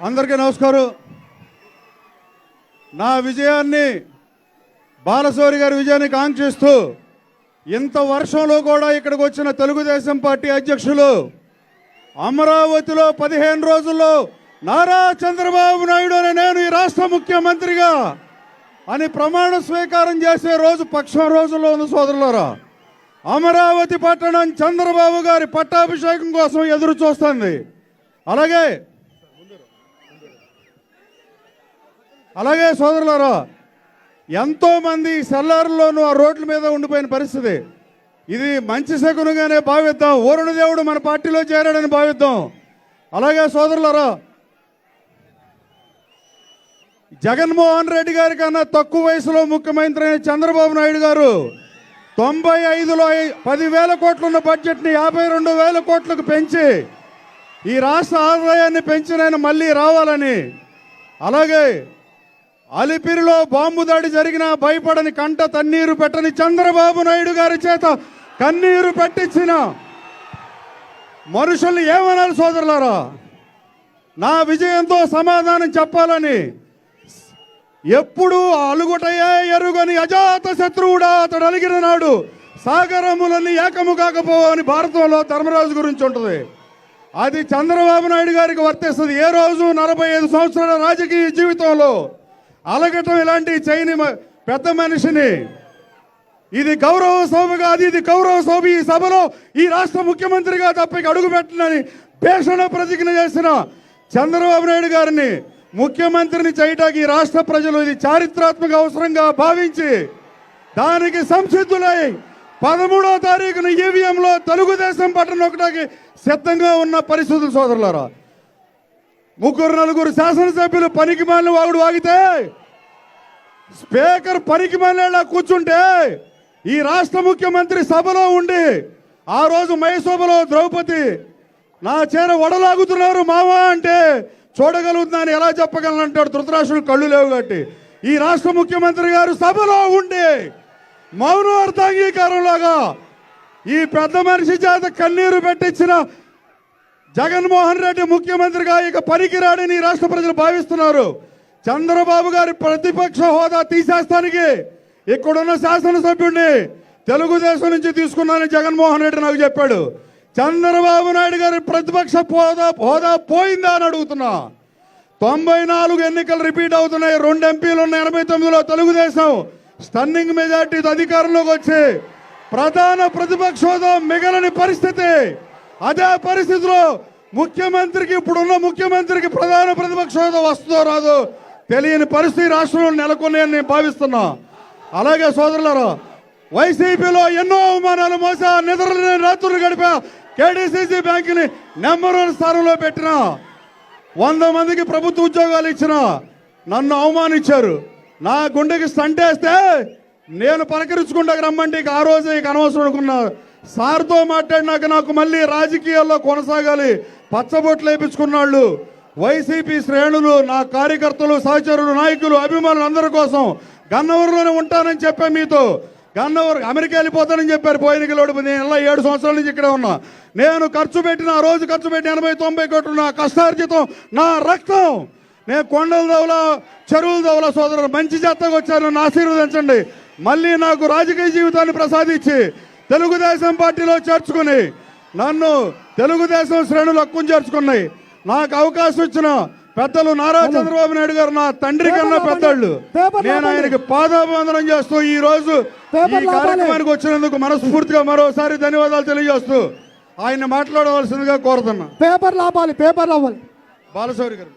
అందరికీ నమస్కారం. నా విజయాన్ని బాలశౌరి గారి విజయాన్ని కాంక్షిస్తూ ఇంత వర్షంలో కూడా ఇక్కడికి వచ్చిన తెలుగుదేశం పార్టీ అధ్యక్షులు అమరావతిలో 15 రోజుల్లో నారా చంద్రబాబు నాయుడు అనే నేను ఈ రాష్ట్ర ముఖ్యమంత్రిగా అని ప్రమాణ స్వీకారం చేసే రోజు పక్షం రోజుల్లో ఉంది సోదరులారా. అమరావతి పట్టణం చంద్రబాబు గారి పట్టాభిషేకం కోసం ఎదురు చూస్తుంది. అలాగే సోదరులారా, ఎంతోమంది సెల్లార్లోనూ ఆ రోడ్ల మీద ఉండిపోయిన పరిస్థితి. ఇది మంచి శకునుగానే భావిద్దాం. వరుణ దేవుడు మన పార్టీలో చేరాడని భావిద్దాం. అలాగే సోదరులారా, జగన్మోహన్ రెడ్డి గారి కన్నా తక్కువ వయసులో ముఖ్యమంత్రి అయిన చంద్రబాబు నాయుడు గారు 95లో 10,000 కోట్లున్న బడ్జెట్ని 52,000 కోట్లకు పెంచి ఈ రాష్ట్ర ఆదాయాన్ని పెంచిన ఆయన మళ్ళీ రావాలని, అలాగే అలిపిరిలో బాంబు దాడి జరిగినా భయపడని కంట తన్నీరు పెట్టని చంద్రబాబు నాయుడు గారి చేత కన్నీరు పెట్టించిన మనుషుల్ని ఏమనాలి సోదరులారా? నా విజయంతో సమాధానం చెప్పాలని ఎప్పుడు అలుగుటయే ఎరుగని అజాత శత్రువుడా అతడు అలిగిన నాడు సాగరములన్నీ ఏకము కాకపోవని భారతంలో ధర్మరాజు గురించి ఉంటుంది. అది చంద్రబాబు నాయుడు గారికి వర్తిస్తుంది. ఏ రోజు 45 సంవత్సరాల రాజకీయ జీవితంలో అలగటం ఇలాంటి చేయని పెద్ద మనిషిని ఇది గౌరవ శోభ కాదు, ఇది కౌరవ శోభ. ఈ సభలో ఈ రాష్ట్ర ముఖ్యమంత్రిగా తప్పకి అడుగు పెట్టనని భీషణ ప్రతిజ్ఞ చేసిన చంద్రబాబు నాయుడు గారిని ముఖ్యమంత్రిని చేయటానికి ఈ రాష్ట్ర ప్రజలు ఇది చారిత్రాత్మక అవసరంగా భావించి దానికి సంసిద్ధులై 13వ తారీఖున ఈవీఎంలో తెలుగుదేశం బటన్ నొక్కడానికి సిద్ధంగా ఉన్న పరిస్థితులు సోదరులారా. 3-4 శాసనసభ్యులు పనికి మాలిన వాగుడు వాగితే, స్పీకర్ పనికి మాలిన కూర్చుంటే ఈ రాష్ట్ర ముఖ్యమంత్రి సభలో ఉండి ఆ రోజు మయసభలో ద్రౌపది నా చేర వడలాగుతున్నారు మావా అంటే చూడగలుగుతున్నాను ఎలా చెప్పగలను అంటాడు. ధృతరాష్ట్రుడు కళ్ళు లేవు కాబట్టి ఈ రాష్ట్ర ముఖ్యమంత్రి గారు సభలో ఉండి మౌన అర్థాంగీకారంలాగా ఈ పెద్ద మనిషి చేత కన్నీరు పెట్టించిన జగన్మోహన్ రెడ్డి ముఖ్యమంత్రిగా ఇక పనికిరాడని రాష్ట్ర ప్రజలు భావిస్తున్నారు. చంద్రబాబు గారి ప్రతిపక్ష హోదా తీసేస్తానికి ఇక్కడున్న శాసనసభ్యుడిని తెలుగుదేశం నుంచి తీసుకున్నానని జగన్మోహన్ రెడ్డి నాకు చెప్పాడు. చంద్రబాబు నాయుడు గారి ప్రతిపక్ష హోదా పోయిందా అని అడుగుతున్నా. 94 ఎన్నికలు రిపీట్ అవుతున్నాయి. 2 ఎంపీలు ఉన్న 89లో తెలుగుదేశం స్టన్నింగ్ మెజార్టీతో అధికారంలోకి వచ్చి ప్రధాన ప్రతిపక్ష హోదా మిగలని పరిస్థితి. అదే పరిస్థితిలో ముఖ్యమంత్రికి, ఇప్పుడున్న ముఖ్యమంత్రికి ప్రధాన ప్రతిపక్ష హోదా వస్తుందో రాదో తెలియని పరిస్థితి రాష్ట్రంలో నెలకొన్నాయని నేను భావిస్తున్నా. అలాగే సోదరులారా, వైసీపీలో ఎన్నో అవమానాలు మోసా, నిద్రలేని రాత్రులు గడిపా, కేడీసీసీ బ్యాంకుని నెంబర్ 1 స్థానంలో పెట్టిన 100 మందికి ప్రభుత్వ ఉద్యోగాలు ఇచ్చిన నన్ను అవమానించారు. నా గుండెకి స్టంట్ వేస్తే నేను పలకరించుకుంటాక రమ్మంటే ఇక ఆ రోజే ఇక అనవసరం అనుకున్నా. సార్తో మాట్లాడినాక నాకు మళ్ళీ రాజకీయాల్లో కొనసాగాలి పచ్చబొట్లు వేయించుకున్నాళ్ళు వైసీపీ శ్రేణులు, నా కార్యకర్తలు, సహచరులు, నాయకులు, అభిమానులు అందరి కోసం గన్నవరంలోనే ఉంటానని చెప్పా. మీతో గన్నవరం అమెరికా వెళ్ళిపోతానని చెప్పారు. పోయిన నేను 7 సంవత్సరాల నుంచి ఇక్కడే ఉన్నా. నేను ఖర్చు పెట్టిన ఆ రోజు ఖర్చు పెట్టి 80-90 కోట్లు నా కష్టార్జితం, నా రక్తం. నేను కొండల దవల, చెరువుల దవల సోదరులు మంచి జాతకు వచ్చాను. నన్ను ఆశీర్వదించండి. మళ్ళీ నాకు రాజకీయ జీవితాన్ని ప్రసాదించి తెలుగుదేశం పార్టీలో చేర్చుకుని నన్ను తెలుగుదేశం శ్రేణులు హక్కును చేర్చుకున్నాయి. నాకు అవకాశం ఇచ్చిన పెద్దలు నారా చంద్రబాబు నాయుడు గారు నా తండ్రి కన్నా పెద్దళ్ళు. నేను ఆయనకి పాదాభివందనం చేస్తూ ఈ రోజు ఈ కార్యక్రమానికి వచ్చినందుకు మనస్ఫూర్తిగా మరోసారి ధన్యవాదాలు తెలియజేస్తూ ఆయన మాట్లాడవలసిందిగా కోరుతున్నా. పేపర్ లాభాలి బాలశౌరి గారు.